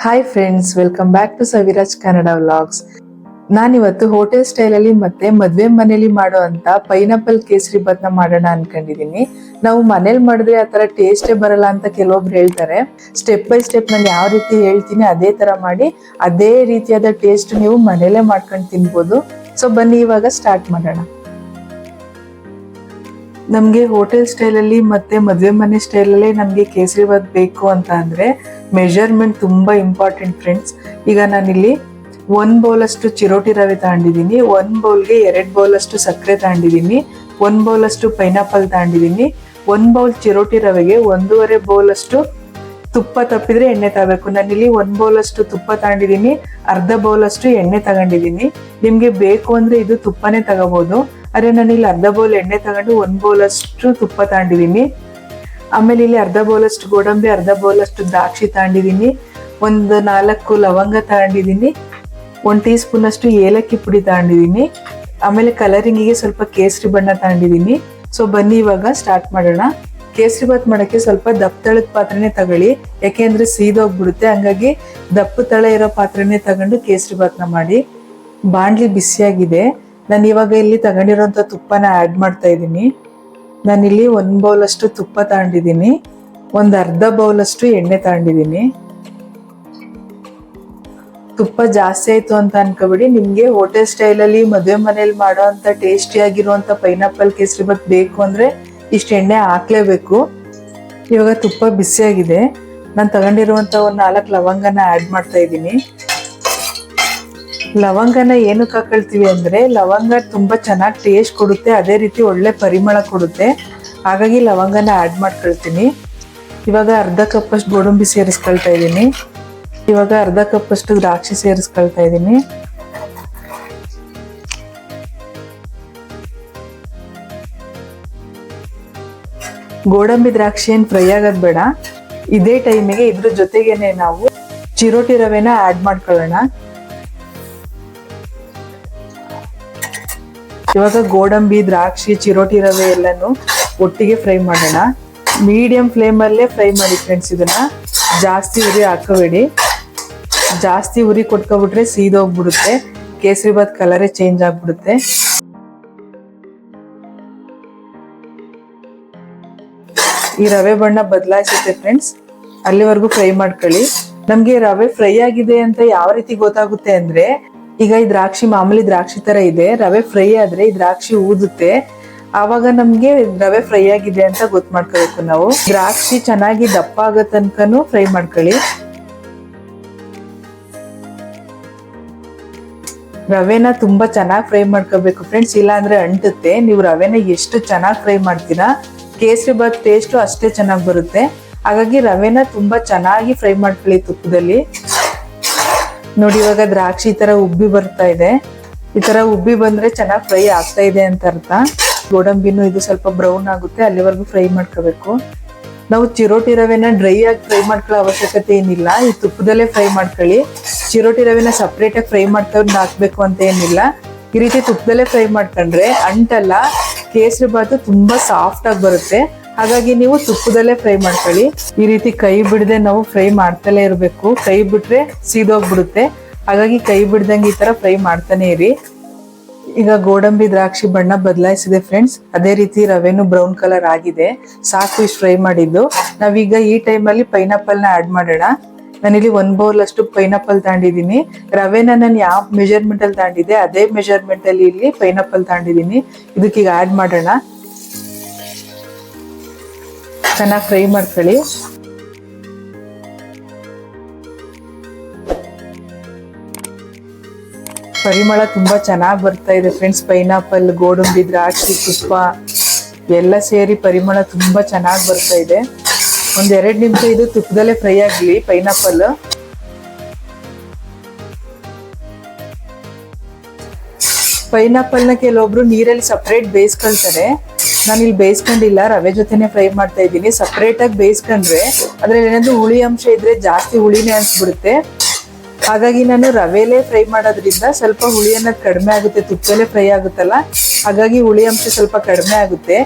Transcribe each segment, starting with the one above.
Hi friends, welcome back to Saviraj Kannada vlogs. ನಾನಿವತ್ತು hotel ಸ್ಟೈಲಲ್ಲಿ ಮತ್ತೆ ಮದ್ವೆ ಮನೇಲಿ ಮಾಡೋ ಅಂತ ಪೈನಾಪಲ್ ಕೇಸರಿ ಬಾತ್ನ ಮಾಡೋಣ ಅನ್ಕೊಂಡಿದೀನಿ. ನಾವು ಮನೇಲಿ ಮಾಡಿದ್ರೆ ಆ ತರ ಟೇಸ್ಟೇ ಬರಲ್ಲ ಅಂತ ಕೆಲವೊಬ್ರು ಹೇಳ್ತಾರೆ. ಸ್ಟೆಪ್ ಬೈ ಸ್ಟೆಪ್ ನಾನು ಯಾವ ರೀತಿ ಹೇಳ್ತೀನಿ ಅದೇ ತರ ಮಾಡಿ ಅದೇ ರೀತಿಯಾದ ಟೇಸ್ಟ್ ನೀವು ಮನೇಲೆ ಮಾಡ್ಕೊಂಡು ತಿನ್ಬೋದು. ಸೊ ಬನ್ನಿ ಇವಾಗ ಸ್ಟಾರ್ಟ್ ಮಾಡೋಣ. ನಮ್ಗೆ ಹೋಟೆಲ್ ಸ್ಟೈಲಲ್ಲಿ ಮತ್ತೆ ಮದ್ವೆ ಮನೆ ಸ್ಟೈಲಲ್ಲೇ ನಮ್ಗೆ ಕೇಸರಿ ಬಾತ್ ಬೇಕು ಅಂತ ಅಂದ್ರೆ ಮೆಜರ್ಮೆಂಟ್ ತುಂಬಾ ಇಂಪಾರ್ಟೆಂಟ್ ಫ್ರೆಂಡ್ಸ್. ಈಗ ನಾನಿಲ್ಲಿ 1 ಬೌಲ್ ಅಷ್ಟು ಚಿರೋಟಿ ರವೆ ತಗೊಂಡಿದ್ದೀನಿ, 1 ಬೌಲ್ಗೆ 2 ಬೌಲ್ ಅಷ್ಟು ಸಕ್ಕರೆ ತಗೊಂಡಿದ್ದೀನಿ, 1 ಬೌಲ್ ಅಷ್ಟು ಪೈನಾಪಲ್ ತಗೊಂಡಿದ್ದೀನಿ. 1 ಬೌಲ್ ಚಿರೋಟಿ ರವೆಗೆ 1.5 ಬೌಲ್ ಅಷ್ಟು ತುಪ್ಪ ತಪ್ಪಿದ್ರೆ ಎಣ್ಣೆ ತಗೋಬೇಕು. ನಾನಿಲ್ಲಿ 1 ಬೌಲ್ ಅಷ್ಟು ತುಪ್ಪ ತಗೊಂಡಿದ್ದೀನಿ, ಅರ್ಧ ಬೌಲ್ ಅಷ್ಟು ಎಣ್ಣೆ ತಗೊಂಡಿದ್ದೀನಿ. ನಿಮ್ಗೆ ಬೇಕು ಅಂದ್ರೆ ಇದು ತುಪ್ಪನೇ ತಗೋಬಹುದು. ಅರೆ ನಾನಿಲ್ಲಿ ಅರ್ಧ ಬೌಲ್ ಎಣ್ಣೆ ತಗೊಂಡು 1 ಬೌಲ್ ಅಷ್ಟು ತುಪ್ಪ ತಗೊಂಡಿದ್ದೀನಿ. ಆಮೇಲೆ ಇಲ್ಲಿ ಅರ್ಧ ಬೌಲ್ ಅಷ್ಟು ಗೋಡಂಬಿ, ಅರ್ಧ ಬೌಲ್ ಅಷ್ಟು ದ್ರಾಕ್ಷಿ ತಗೊಂಡಿದ್ದೀನಿ, 4 ಲವಂಗ ತಗೊಂಡಿದ್ದೀನಿ, 1 ಟೀ ಸ್ಪೂನ್ ಅಷ್ಟು ಏಲಕ್ಕಿ ಪುಡಿ ತಗೊಂಡಿದ್ದೀನಿ. ಆಮೇಲೆ ಕಲರಿಂಗಿಗೆ ಸ್ವಲ್ಪ ಕೇಸರಿ ಬಣ್ಣ ತಗೊಂಡಿದ್ದೀನಿ. ಸೊ ಬನ್ನಿ ಇವಾಗ ಸ್ಟಾರ್ಟ್ ಮಾಡೋಣ. ಕೇಸರಿ ಬಾತ್ ಮಾಡೋಕ್ಕೆ ಸ್ವಲ್ಪ ದಪ್ಪ ತಳದ ಪಾತ್ರೆನೇ ತಗೊಳ್ಳಿ, ಯಾಕೆಂದ್ರೆ ಸೀದೋಗ್ಬಿಡುತ್ತೆ. ಹಂಗಾಗಿ ದಪ್ಪ ತಳ ಇರೋ ಪಾತ್ರೆನೇ ತಗೊಂಡು ಕೇಸರಿ ಬಾತ್ನ ಮಾಡಿ. ಬಾಂಡ್ಲಿ ಬಿಸಿಯಾಗಿದೆ. ನಾನು ಇವಾಗ ಇಲ್ಲಿ ತಗೊಂಡಿರೋಂಥ ತುಪ್ಪನ ಆ್ಯಡ್ ಮಾಡ್ತಾ ಇದ್ದೀನಿ. ನಾನಿಲ್ಲಿ 1 ಬೌಲ್ ಅಷ್ಟು ತುಪ್ಪ ತಗೊಂಡಿದ್ದೀನಿ, ಅರ್ಧ ಬೌಲ್ ಅಷ್ಟು ಎಣ್ಣೆ ತಗೊಂಡಿದ್ದೀನಿ. ತುಪ್ಪ ಜಾಸ್ತಿ ಆಯ್ತು ಅಂತ ಅನ್ಕೋಬೇಡಿ. ನಿಮ್ಗೆ ಹೋಟೆಲ್ ಸ್ಟೈಲಲ್ಲಿ ಮದುವೆ ಮನೇಲಿ ಮಾಡೋ ಅಂತ ಟೇಸ್ಟಿ ಆಗಿರುವಂತ ಪೈನಾಪಲ್ ಕೇಸರಿ ಬಾತ್ ಬೇಕು ಅಂದ್ರೆ ಇಷ್ಟು ಎಣ್ಣೆ ಹಾಕ್ಲೇಬೇಕು. ಇವಾಗ ತುಪ್ಪ ಬಿಸಿಯಾಗಿದೆ. ನಾನು ತಗೊಂಡಿರುವಂತ 4 ಲವಂಗನ ಆ್ಯಡ್ ಮಾಡ್ತಾ ಇದ್ದೀನಿ. ಲವಂಗನ ಏನಕ್ಕೆ ಹಾಕೊಳ್ತೀವಿ ಅಂದ್ರೆ ಲವಂಗ ತುಂಬಾ ಚೆನ್ನಾಗಿ ಟೇಸ್ಟ್ ಕೊಡುತ್ತೆ, ಅದೇ ರೀತಿ ಒಳ್ಳೆ ಪರಿಮಳ ಕೊಡುತ್ತೆ. ಹಾಗಾಗಿ ಲವಂಗನ ಆ್ಯಡ್ ಮಾಡ್ಕೊಳ್ತೀನಿ. ಇವಾಗ ಅರ್ಧ ಕಪ್ ಅಷ್ಟು ಗೋಡಂಬಿ ಸೇರಿಸ್ಕೊಳ್ತಾ ಇದ್ದೀನಿ. ಇವಾಗ ಅರ್ಧ ಕಪ್ ಅಷ್ಟು ದ್ರಾಕ್ಷಿ ಸೇರಿಸ್ಕೊಳ್ತಾ ಇದ್ದೀನಿ. ಗೋಡಂಬಿ ದ್ರಾಕ್ಷಿ ಏನು ಫ್ರೈ ಆಗೋದು ಬೇಡ. ಇದೇ ಟೈಮಿಗೆ ಇದ್ರ ಜೊತೆಗೇನೆ ನಾವು ಚಿರೋಟಿ ರವೆನ ಆ್ಯಡ್ ಮಾಡ್ಕೊಳ್ಳೋಣ. ಇವಾಗ ಗೋಡಂಬಿ, ದ್ರಾಕ್ಷಿ, ಚಿರೋಟಿ ರವೆ ಎಲ್ಲಾನು ಒಟ್ಟಿಗೆ ಫ್ರೈ ಮಾಡೋಣ. ಮೀಡಿಯಂ ಫ್ಲೇಮಲ್ಲೇ ಫ್ರೈ ಮಾಡಿ ಫ್ರೆಂಡ್ಸ್. ಇದನ್ನ ಜಾಸ್ತಿ ಉರಿ ಹಾಕೋಬೇಡಿ. ಜಾಸ್ತಿ ಉರಿ ಕೊಟ್ಕೊಬಿಟ್ರೆ ಸೀದೋಗ್ಬಿಡುತ್ತೆ, ಕೇಸರಿ ಬಾತ್ ಕಲರೇ ಚೇಂಜ್ ಆಗ್ಬಿಡುತ್ತೆ. ಈ ರವೆ ಬಣ್ಣ ಬದಲಾಯಿಸುತ್ತೆ ಫ್ರೆಂಡ್ಸ್, ಅಲ್ಲಿವರೆಗೂ ಫ್ರೈ ಮಾಡ್ಕೊಳ್ಳಿ. ನಮ್ಗೆ ರವೆ ಫ್ರೈ ಆಗಿದೆ ಅಂತ ಯಾವ ರೀತಿ ಗೊತ್ತಾಗುತ್ತೆ ಅಂದ್ರೆ, ಈಗ ಈ ದ್ರಾಕ್ಷಿ ಮಾಮೂಲಿ ದ್ರಾಕ್ಷಿ ತರ ಇದೆ, ರವೆ ಫ್ರೈ ಆದ್ರೆ ಈ ದ್ರಾಕ್ಷಿ ಊದುತ್ತೆ, ಆವಾಗ ನಮ್ಗೆ ರವೆ ಫ್ರೈ ಆಗಿದೆ ಅಂತ ಗೊತ್ತು ಮಾಡ್ಕೋಬೇಕು ನಾವು. ದ್ರಾಕ್ಷಿ ಚೆನ್ನಾಗಿ ದಪ್ಪ ಆಗೋ ತನಕನೂ ಫ್ರೈ ಮಾಡ್ಕೊಳ್ಳಿ. ರವೆನ ತುಂಬಾ ಚೆನ್ನಾಗಿ ಫ್ರೈ ಮಾಡ್ಕೋಬೇಕು ಫ್ರೆಂಡ್ಸ್, ಇಲ್ಲ ಅಂದ್ರೆ ಅಂಟುತ್ತೆ. ನೀವು ರವೆನ ಎಷ್ಟು ಚೆನ್ನಾಗಿ ಫ್ರೈ ಮಾಡ್ತೀರಾ ಕೇಸರಿ ಬಾತ್ ಟೇಸ್ಟು ಅಷ್ಟೇ ಚೆನ್ನಾಗಿ ಬರುತ್ತೆ. ಹಾಗಾಗಿ ರವೆನ ತುಂಬಾ ಚೆನ್ನಾಗಿ ಫ್ರೈ ಮಾಡ್ಕೊಳ್ಳಿ ತುಪ್ಪದಲ್ಲಿ. ನೋಡಿ ಇವಾಗ ದ್ರಾಕ್ಷಿ ಈ ತರ ಉಬ್ಬಿ ಬರ್ತಾ ಇದೆ. ಈ ತರ ಉಬ್ಬಿ ಬಂದ್ರೆ ಚೆನ್ನಾಗಿ ಫ್ರೈ ಆಗ್ತಾ ಇದೆ ಅಂತ ಅರ್ಥ. ಗೋಡಂಬಿನೂ ಇದು ಸ್ವಲ್ಪ ಬ್ರೌನ್ ಆಗುತ್ತೆ, ಅಲ್ಲಿವರೆಗೂ ಫ್ರೈ ಮಾಡ್ಕೋಬೇಕು. ನಾವು ಚಿರೋಟಿ ರವೆನ ಡ್ರೈ ಆಗಿ ಫ್ರೈ ಮಾಡ್ಕೊಳ್ಳೋ ಅವಶ್ಯಕತೆ ಏನಿಲ್ಲ, ಈ ತುಪ್ಪದಲ್ಲೇ ಫ್ರೈ ಮಾಡ್ಕೊಳ್ಳಿ. ಚಿರೋಟಿ ರವೆನ ಸಪ್ರೇಟ್ ಆಗಿ ಫ್ರೈ ಮಾಡ್ಕೊಂಡು ಹಾಕ್ಬೇಕು ಅಂತ ಏನಿಲ್ಲ. ಈ ರೀತಿ ತುಪ್ಪದಲ್ಲೇ ಫ್ರೈ ಮಾಡ್ಕೊಂಡ್ರೆ ಅಂಟಲ್ಲ, ಕೇಸರಿ ಬಾತು ತುಂಬಾ ಸಾಫ್ಟ್ ಆಗಿ ಬರುತ್ತೆ. ಹಾಗಾಗಿ ನೀವು ತುಪ್ಪದಲ್ಲೇ ಫ್ರೈ ಮಾಡ್ಕೊಳ್ಳಿ. ಈ ರೀತಿ ಕೈ ಬಿಡದೆ ನಾವು ಫ್ರೈ ಮಾಡ್ತಲೇ ಇರಬೇಕು. ಕೈ ಬಿಟ್ರೆ ಸೀದೋಗ್ಬಿಡುತ್ತೆ. ಹಾಗಾಗಿ ಕೈ ಬಿಡ್ದಂಗೆ ಈ ತರ ಫ್ರೈ ಮಾಡ್ತಾನೆ ಇರಿ. ಈಗ ಗೋಡಂಬಿ ದ್ರಾಕ್ಷಿ ಬಣ್ಣ ಬದಲಾಯಿಸಿದೆ ಫ್ರೆಂಡ್ಸ್, ಅದೇ ರೀತಿ ರವೆನು ಬ್ರೌನ್ ಕಲರ್ ಆಗಿದೆ. ಸಾಕು ಇಷ್ಟು ಫ್ರೈ ಮಾಡಿದ್ದು. ನಾವೀಗ ಈ ಟೈಮಲ್ಲಿ ಪೈನಾಪಲ್ನ ಆ್ಯಡ್ ಮಾಡೋಣ. ನಾನಿಲ್ಲಿ 1 ಬೌಲ್ ಅಷ್ಟು ಪೈನಾಪಲ್ ತಗೊಂಡಿದ್ದೀನಿ. ರವೆನ ನಾನು ಯಾವ ಮೆಜರ್ಮೆಂಟ್ ಅಲ್ಲಿ ತಗೊಂಡಿದ್ದೆ ಅದೇ ಮೆಜರ್ಮೆಂಟ್ ಅಲ್ಲಿ ಇಲ್ಲಿ ಪೈನಾಪಲ್ ತಗೊಂಡಿದ್ದೀನಿ. ಇದಕ್ಕೀಗ ಆ್ಯಡ್ ಮಾಡೋಣ. ಚೆನ್ನಾಗಿ ಫ್ರೈ ಮಾಡ್ಕೊಳ್ಳಿ. ಪರಿಮಳ ತುಂಬಾ ಚೆನ್ನಾಗಿ ಬರ್ತಾ ಇದೆ ಫ್ರೆಂಡ್ಸ್. ಪೈನಾಪಲ್, ಗೋಡಂಬಿ, ದ್ರಾಕ್ಷಿ, ತುಪ್ಪ ಎಲ್ಲ ಸೇರಿ ಪರಿಮಳ ತುಂಬಾ ಚೆನ್ನಾಗಿ ಬರ್ತಾ ಇದೆ. 1-2 ನಿಮಿಷ ಇದು ತುಪ್ಪದಲ್ಲೇ ಫ್ರೈ ಆಗ್ಲಿ ಪೈನಾಪಲ್. ಪೈನಾಪಲ್ನ ಕೆಲವೊಬ್ರು ನೀರಲ್ಲಿ ಸಪ್ರೇಟ್ ಬೇಯಿಸ್ಕೊಳ್ತಾರೆ. ನಾನು ಇಲ್ಲಿ ಬೇಯಿಸ್ಕೊಂಡಿಲ್ಲ, ರವೆ ಜೊತೆನೆ ಫ್ರೈ ಮಾಡ್ತಾ ಇದ್ದೀನಿ. ಸಪ್ರೇಟ್ ಆಗಿ ಬೇಯಿಸ್ಕೊಂಡ್ರೆ ಅದ್ರಲ್ಲಿ ಏನಾದ್ರು ಹುಳಿ ಅಂಶ ಇದ್ರೆ ಜಾಸ್ತಿ ಹುಳಿನೇ ಅನ್ಸ್ಬಿಡುತ್ತೆ. ಹಾಗಾಗಿ ನಾನು ರವೆಲೇ ಫ್ರೈ ಮಾಡೋದ್ರಿಂದ ಸ್ವಲ್ಪ ಹುಳಿ ಅನ್ನೋದು ಕಡಿಮೆ ಆಗುತ್ತೆ, ತುಪ್ಪದಲ್ಲೇ ಫ್ರೈ ಆಗುತ್ತಲ್ಲ, ಹಾಗಾಗಿ ಹುಳಿ ಅಂಶ ಸ್ವಲ್ಪ ಕಡಿಮೆ ಆಗುತ್ತೆ.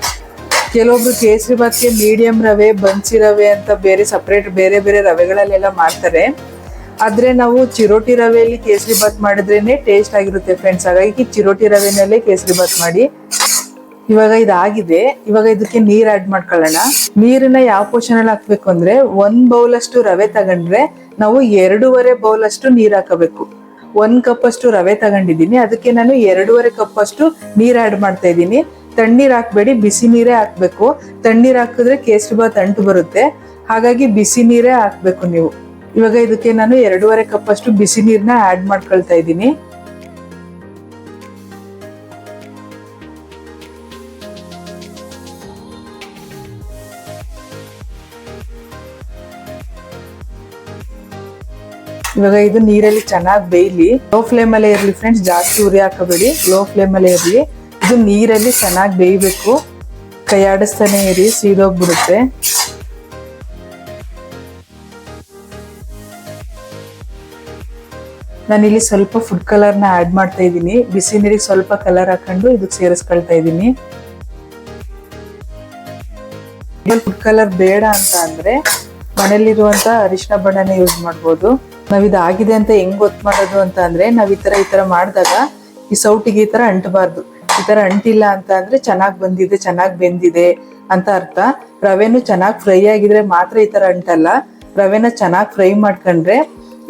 ಕೆಲವೊಬ್ರು ಕೇಸರಿ ಬಾತ್ಗೆ ಮೀಡಿಯಂ ರವೆ, ಬನ್ಸಿ ರವೆ ಅಂತ ಬೇರೆ ಸಪ್ರೇಟ್ ಬೇರೆ ಬೇರೆ ರವೆಗಳಲ್ಲೆಲ್ಲ ಮಾಡ್ತಾರೆ. ಆದ್ರೆ ನಾವು ಚಿರೋಟಿ ರವೆಯಲ್ಲಿ ಕೇಸರಿ ಬಾತ್ ಮಾಡಿದ್ರೇನೆ ಟೇಸ್ಟ್ ಆಗಿರುತ್ತೆ ಫ್ರೆಂಡ್ಸ್. ಹಾಗಾಗಿ ಚಿರೋಟಿ ರವೆನಲ್ಲೇ ಕೇಸರಿ ಬಾತ್ ಮಾಡಿ. ಇವಾಗ ಇದಾಗಿದೆ. ಇವಾಗ ಇದಕ್ಕೆ ನೀರ್ ಆಡ್ ಮಾಡ್ಕೊಳ್ಳೋಣ. ನೀರನ್ನ ಯಾವ ಪೋರ್ಷನ್ ಅಲ್ಲಿ ಹಾಕ್ಬೇಕು ಅಂದ್ರೆ 1 ಬೌಲ್ ಅಷ್ಟು ರವೆ ತಗೊಂಡ್ರೆ ನಾವು 2.5 ಬೌಲ್ ಅಷ್ಟು ನೀರ್ ಹಾಕಬೇಕು. 1 ಕಪ್ ಅಷ್ಟು ರವೆ ತಗೊಂಡಿದ್ದೀನಿ, ಅದಕ್ಕೆ ನಾನು 2.5 ಕಪ್ ಅಷ್ಟು ನೀರ್ ಆಡ್ ಮಾಡ್ತಾ ಇದ್ದೀನಿ. ತಣ್ಣೀರ್ ಹಾಕ್ಬೇಡಿ, ಬಿಸಿ ನೀರೇ ಹಾಕ್ಬೇಕು. ತಣ್ಣೀರ್ ಹಾಕಿದ್ರೆ ಕೇಸರಿ ಬಾತ್ ಅಂಟು ಬರುತ್ತೆ, ಹಾಗಾಗಿ ಬಿಸಿ ನೀರೇ ಹಾಕ್ಬೇಕು ನೀವು. ಇವಾಗ ಇದಕ್ಕೆ ನಾನು 2.5 ಕಪ್ ಅಷ್ಟು ಬಿಸಿ ನೀರ್ನ ಆಡ್ ಮಾಡ್ಕೊಳ್ತಾ ಇದ್ದೀನಿ. ಇವಾಗ ಇದು ನೀರಲ್ಲಿ ಚೆನ್ನಾಗಿ ಬೇಯಲಿ. ಲೋ ಫ್ಲೇಮ್ ಅಲ್ಲೇ ಇರ್ಲಿ ಫ್ರೆಂಡ್ಸ್, ಜಾಸ್ತಿ ಉರಿ ಹಾಕಬೇಡಿ, ಲೋ ಫ್ಲೇಮ್ ಅಲ್ಲೇ ಇರ್ಲಿ. ಇದು ನೀರಲ್ಲಿ ಚೆನ್ನಾಗಿ ಬೇಯಬೇಕು, ಕೈ ಆಡಿಸ್ತಾನೆ ಇರಿ, ಸೀದೋಗ್ಬಿಡುತ್ತೆ. ನಾನಿಲ್ಲಿ ಸ್ವಲ್ಪ ಫುಡ್ ಕಲರ್ನ ಆಡ್ ಮಾಡ್ತಾ ಇದ್ದೀನಿ. ಬಿಸಿ ನೀರಿಗೆ ಸ್ವಲ್ಪ ಕಲರ್ ಹಾಕೊಂಡು ಇದಕ್ಕೆ ಸೇರಿಸ್ಕೊಳ್ತಾ ಇದ್ದೀನಿ. ಫುಡ್ ಕಲರ್ ಬೇಡ ಅಂತ ಅಂದ್ರೆ ಮನೇಲಿರುವಂತ ಅರಿಶಿನ ಬಣ್ಣನ ಯೂಸ್ ಮಾಡ್ಬೋದು. ನಾವ್ ಇದಾಗಿದೆ ಅಂತ ಹೆಂಗ್ ಗೊತ್ತು ಮಾಡೋದು ಅಂತ ಅಂದ್ರೆ, ನಾವ್ ಈ ತರ ಮಾಡಿದಾಗ ಈ ಸೌಟಿಗೆ ಈ ತರ ಅಂಟಬಾರ್ದು. ಈ ತರ ಅಂಟಿಲ್ಲ ಅಂತ ಅಂದ್ರೆ ಚೆನ್ನಾಗ್ ಬಂದಿದೆ, ಚೆನ್ನಾಗ್ ಬೆಂದಿದೆ ಅಂತ ಅರ್ಥ. ರವೆನು ಚೆನ್ನಾಗ್ ಫ್ರೈ ಆಗಿದ್ರೆ ಮಾತ್ರ ಈ ತರ ಅಂಟಲ್ಲ. ರವೆನ ಚೆನ್ನಾಗ್ ಫ್ರೈ ಮಾಡ್ಕೊಂಡ್ರೆ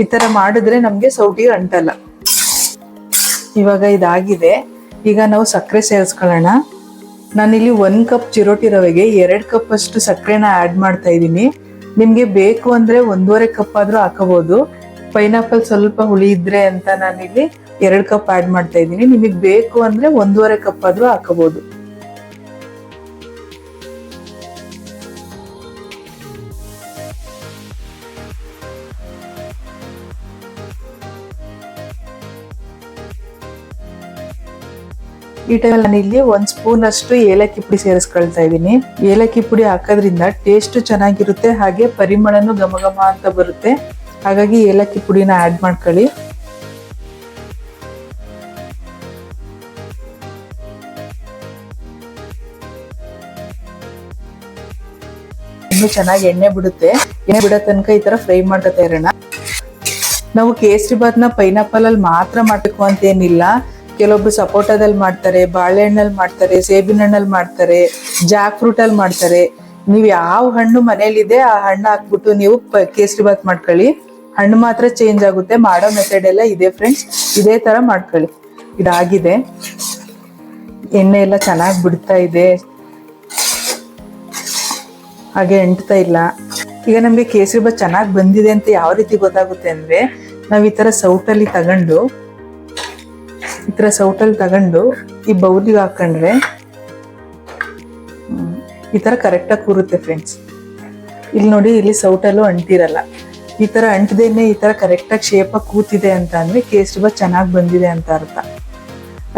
ಈ ತರ ಮಾಡಿದ್ರೆ ನಮ್ಗೆ ಸೌಟಿಗೆ ಅಂಟಲ್ಲ. ಇವಾಗ ಇದಾಗಿದೆ. ಈಗ ನಾವು ಸಕ್ಕರೆ ಸೇರಿಸ್ಕೊಳ್ಳೋಣ. ನಾನಿಲ್ಲಿ 1 ಕಪ್ ಚಿರೋಟಿ ರವೆಗೆ 2 ಕಪ್ ಅಷ್ಟು ಸಕ್ಕರೆನ ಆಡ್ ಮಾಡ್ತಾ ಇದ್ದೀನಿ. ನಿಮ್ಗೆ ಬೇಕು ಅಂದ್ರೆ 1.5 ಕಪ್ ಆದ್ರೂ ಹಾಕಬಹುದು. ಪೈನಾಪಲ್ ಸ್ವಲ್ಪ ಹುಳಿ ಇದ್ರೆ ಅಂತ ನಾನಿಲ್ಲಿ 2 ಕಪ್ ಆಡ್ ಮಾಡ್ತಾ ಇದ್ದೀನಿ. ನಿಮಗೆ ಬೇಕು ಅಂದ್ರೆ 1.5 ಕಪ್ ಆದ್ರೂ ಹಾಕಬಹುದು. ಈ ಟೈಮಲ್ಲಿ ನಾನಿಲ್ಲಿ 1 ಸ್ಪೂನ್ ಅಷ್ಟು ಏಲಕ್ಕಿ ಪುಡಿ ಸೇರಿಸ್ಕೊಳ್ತಾ ಇದ್ದೀನಿ. ಏಲಕ್ಕಿ ಪುಡಿ ಹಾಕೋದ್ರಿಂದ ಟೇಸ್ಟ್ ಚೆನ್ನಾಗಿರುತ್ತೆ, ಹಾಗೆ ಪರಿಮಳನು ಘಮ ಘಮ ಅಂತ ಬರುತ್ತೆ. ಹಾಗಾಗಿ ಏಲಕ್ಕಿ ಪುಡಿನ ಆಡ್ ಮಾಡ್ಕೊಳ್ಳಿ. ಇನ್ನು ಚೆನ್ನಾಗಿ ಎಣ್ಣೆ ಬಿಡುತ್ತೆ. ಎಣ್ಣೆ ಬಿಡೋ ತನಕ ಈ ತರ ಫ್ರೈ ಮಾಡ್ಕೊತಾ ಇರೋಣ. ನಾವು ಕೇಸರಿ ಬಾತ್ನ ಪೈನಾಪಲ್ ಅಲ್ಲಿ ಮಾತ್ರ ಮಾಡಬೇಕು ಅಂತ ಏನಿಲ್ಲ. ಕೆಲವೊಬ್ರು ಸಪೋಟದಲ್ಲಿ ಮಾಡ್ತಾರೆ, ಬಾಳೆಹಣ್ಣಲ್ಲಿ ಮಾಡ್ತಾರೆ, ಸೇಬಿನ ಹಣ್ಣಲ್ಲಿ ಮಾಡ್ತಾರೆ, ಜಾಕ್ ಫ್ರೂಟ್ ಅಲ್ಲಿ ಮಾಡ್ತಾರೆ. ನೀವು ಯಾವ ಹಣ್ಣು ಮನೇಲಿದೆ ಆ ಹಣ್ಣು ಹಾಕ್ಬಿಟ್ಟು ನೀವು ಕೇಸರಿ ಬಾತ್ ಮಾಡ್ಕೊಳ್ಳಿ. ಹಣ್ಣು ಮಾತ್ರ ಚೇಂಜ್ ಆಗುತ್ತೆ, ಮಾಡೋ ಮೆಥಡ್ ಎಲ್ಲ ಇದೆ ಫ್ರೆಂಡ್ಸ್. ಇದೇ ತರ ಮಾಡ್ಕೊಳ್ಳಿ. ಇದಾಗಿದೆ. ಎಣ್ಣೆ ಎಲ್ಲ ಚೆನ್ನಾಗಿ ಬಿಡ್ತಾ ಇದೆ, ಹಾಗೆ ಎಂಟ್ತಾ ಇಲ್ಲ. ಈಗ ನಮ್ಗೆ ಕೇಸರಿ ಬಾತ್ ಚೆನ್ನಾಗಿ ಬಂದಿದೆ ಅಂತ ಯಾವ ರೀತಿ ಗೊತ್ತಾಗುತ್ತೆ ಅಂದ್ರೆ, ನಾವ್ ಈ ತರ ಸೌಟಲ್ಲಿ ತಗೊಂಡು ಈ ಬೌಲಿಗೆ ಹಾಕೊಂಡ್ರೆ ಈ ತರ ಕರೆಕ್ಟಾಗಿ ಕೂರುತ್ತೆ ಫ್ರೆಂಡ್ಸ್. ಇಲ್ಲಿ ನೋಡಿ, ಇಲ್ಲಿ ಸೌಟಲ್ಲೂ ಅಂಟಿರಲ್ಲ. ಈ ತರ ಅಂಟದೇನೆ ಈ ತರ ಕರೆಕ್ಟಾಗಿ ಶೇಪಾಗಿ ಕೂತಿದೆ ಅಂತ ಅಂದ್ರೆ ಕೇಸರಿ ಬಾತ್ ಚೆನ್ನಾಗಿ ಬಂದಿದೆ ಅಂತ ಅರ್ಥ.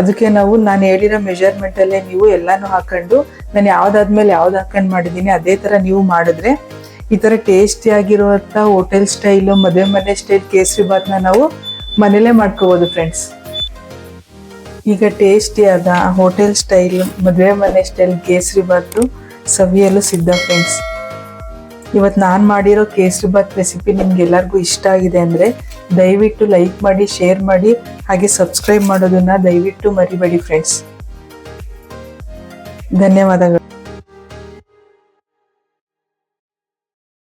ಅದಕ್ಕೆ ನಾನು ಹೇಳಿರೋ ಮೆಜರ್ಮೆಂಟ್ ಅಲ್ಲೇ ನೀವು ಎಲ್ಲಾನು ಹಾಕೊಂಡು, ನಾನು ಯಾವ್ದಾದ್ಮೇಲೆ ಯಾವ್ದು ಹಾಕೊಂಡು ಮಾಡಿದೀನಿ ಅದೇ ತರ ನೀವು ಮಾಡಿದ್ರೆ ಈ ತರ ಟೇಸ್ಟಿ ಆಗಿರುವಂತ ಹೋಟೆಲ್ ಸ್ಟೈಲು, ಮದುವೆ ಮನೆ ಸ್ಟೈಲ್ ಕೇಸರಿ ಬಾತ್ನ ನಾವು ಮನೇಲೆ ಮಾಡ್ಕೋಬಹುದು ಫ್ರೆಂಡ್ಸ್. ಈಗ ಟೇಸ್ಟಿಯಾದ ಹೋಟೆಲ್ ಸ್ಟೈಲ್, ಮದುವೆ ಮನೆ ಸ್ಟೈಲ್ ಕೇಸರಿ ಬಾತು ಸವಿಯಲು ಸಿದ್ಧ ಫ್ರೆಂಡ್ಸ್. ಇವತ್ತು ನಾನು ಮಾಡಿರೋ ಕೇಸರಿ ಬಾತ್ ರೆಸಿಪಿ ನಿಮ್ಗೆ ಎಲ್ಲರಿಗೂ ಇಷ್ಟ ಆಗಿದೆ ಅಂದರೆ ದಯವಿಟ್ಟು ಲೈಕ್ ಮಾಡಿ, ಶೇರ್ ಮಾಡಿ, ಹಾಗೆ ಸಬ್ಸ್ಕ್ರೈಬ್ ಮಾಡೋದನ್ನ ದಯವಿಟ್ಟು ಮರಿಬೇಡಿ ಫ್ರೆಂಡ್ಸ್. ಧನ್ಯವಾದಗಳು.